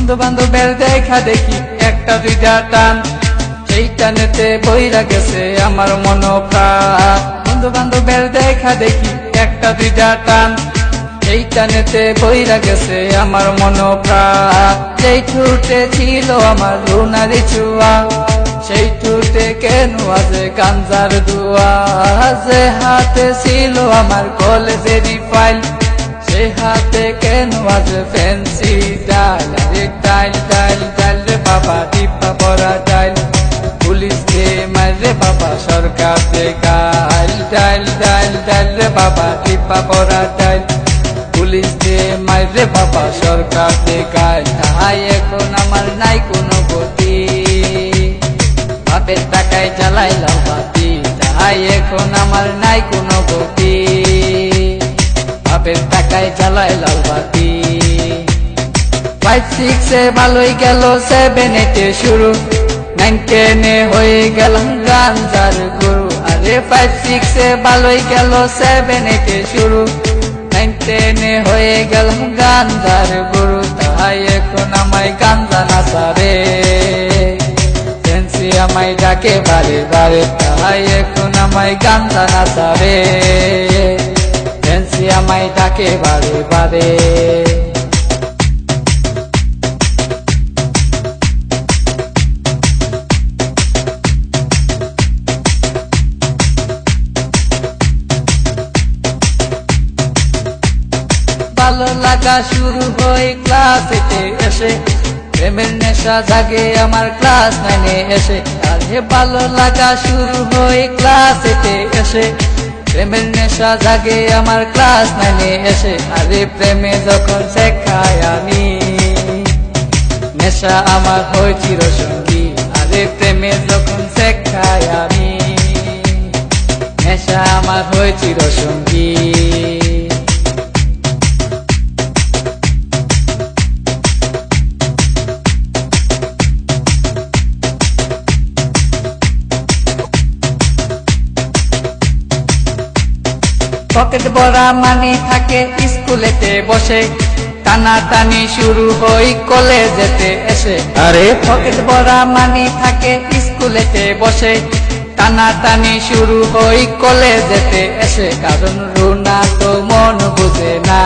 বন্ধু বান্ধবের দেখা দেখি একটা দুইটা টান, সেই টানেতে বইরা গেছে আমার মন প্রাণ। বন্ধু বান্ধবের দেখা দেখি একটা দুইটা টান, সেই টানেতে বইরা গেছে আমার মন প্রাণ। যেই ঠুটে ছিল আমার রুনারি ছোঁয়া, সেই ঠুটে কেন আছে গাঞ্জার দুয়া। যে হাতে ছিল আমার কলেজেরই ফাইল, সে হাতে কেন আছে ফ্যান্সি ডাইল। আরে ডাইল ডাইল ডাইল রে বাবা, টিপা পরা ডাইল, পুলিশ দে মারে বাবা, সরকার দে গাইল। ডাইল ডাইল ডাইল রে বাবা, টিপা পরা ডাইল, পুলিশ দে মারে বাবা, সরকার দে গাইল। তাই এখন আমার নাই কোনো গতি, বাপের টাকায় জ্বালাইলাম বাতি। তাই এখন আমার নাই কোনো গতি, বাপের টাকায় জ্বালাইলাম বাতি। 5-6 ভালোই গেল, 7-8 শুরু, 9-10 হয়ে গেলাম গাঞ্জার গুরু। আরে 5-6 ভালোই গেল, 7-8 শুরু, 9-10 হয়ে গেলাম গাঞ্জার গুরু। তাই এখন আমায় গাঞ্জা নাচারে, ফ্যান্সি আমায় ডাকে বারে বারে। তাই এখন আমায় গাঞ্জা নাচারে, ফ্যান্সি আমায় ডাকে বারে বারে। ভালো লাগা শুরু হয় ক্লাস 8 এসে, প্রেমের নেশা জাগে আমার ক্লাস 9 এসে। আরে ভালো লাগা শুরু হয় ক্লাস 8 এসে, প্রেমের নেশা জাগে আমার ক্লাস 9 এসে। আরে প্রেমে যখন শেখাই আমি, নেশা আমার হয় চিরসঙ্গী। আরে প্রেমে যখন শেখাই আমি, নেশা আমার হয় চিরসঙ্গী। পকেট ভরা মানি থাকে স্কুলেতে বসে, টানা টানি শুরু হই কলেজেতে এসে। আরে পকেট ভরা মানি থাকে স্কুলেতে বসে, টানা টানি শুরু হই কলেজেতে এসে। কারণ রুনা তো মন বুঝে না,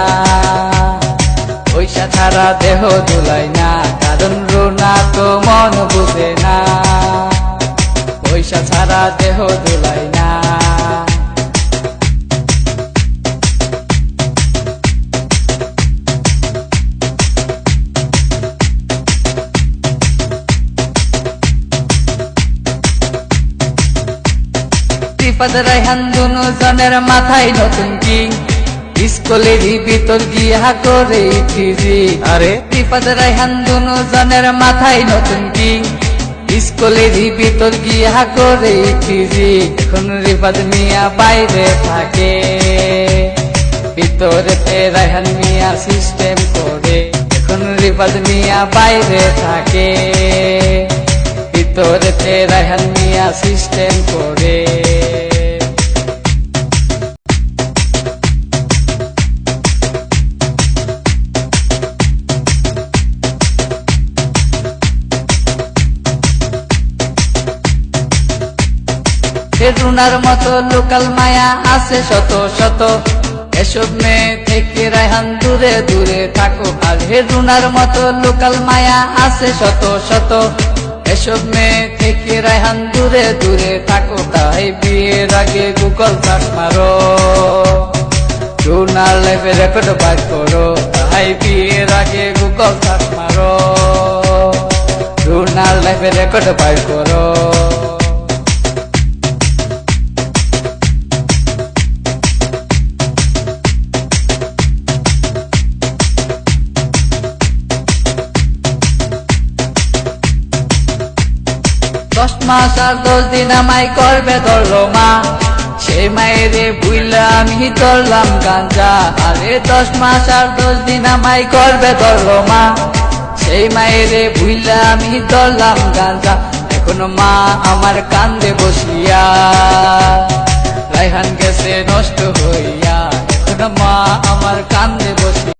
পয়সা ছাড়া দেহ দুলাই না। কারণ রুনা তো মন বুঝে না, পয়সা ছাড়া দেহ দুলাই না। রিফাত রায়হান দুজনের মাথায় নতুন কিং, স্কুলেরই ভিতর গিয়া করে ইটিজি। আরে রিফাত রায়হান দুজনের মাথায় নতুন কিং, স্কুলেরই ভিতর গিয়া করে ইটিজি। এখন রিফাত মিয়া বাইরে থাকে, ভিতরেতে রায়হান মিয়া সিস্টেম করে। এখন রিফাত মিয়া বাইরে থাকে, ভিতরেতে রায়হান মিয়া সিস্টেম করে। রুনার মতো লোকাল মায়া আছে শত শত, এসব মেয়ে থেকে রায়হান দূরে দূরে থাকো। আর হে রুনার মতো লোকাল মায়া আছে শত শত, এসব মেয়ে থেকে রায়হান দূরে দূরে থাকো। তাই বিয়ের আগে গুগল সার্চ মারো, রুনার লাইফে রেকর্ড বার করো। তাই বিয়ের আগে গুগল সার্চ মারো, রুনার লাইফে রেকর্ড বার করো। দশ মাস আর 10 দিন আমায় করবে ধরলো মা, সেই মায়েরে ভুইলা আমি ধরলাম গাঞ্জা। আরে 10 মাস আর 10 দিন আমায় করবে ধরলো মা, সেই মায়েরে ভুইলা আমি ধরলাম গাঞ্জা। এখনো মা আমার কান্দে বসিয়া, রায়হান গেছে নষ্ট হইয়া। এখনো মা আমার কান্দে বসিয়া,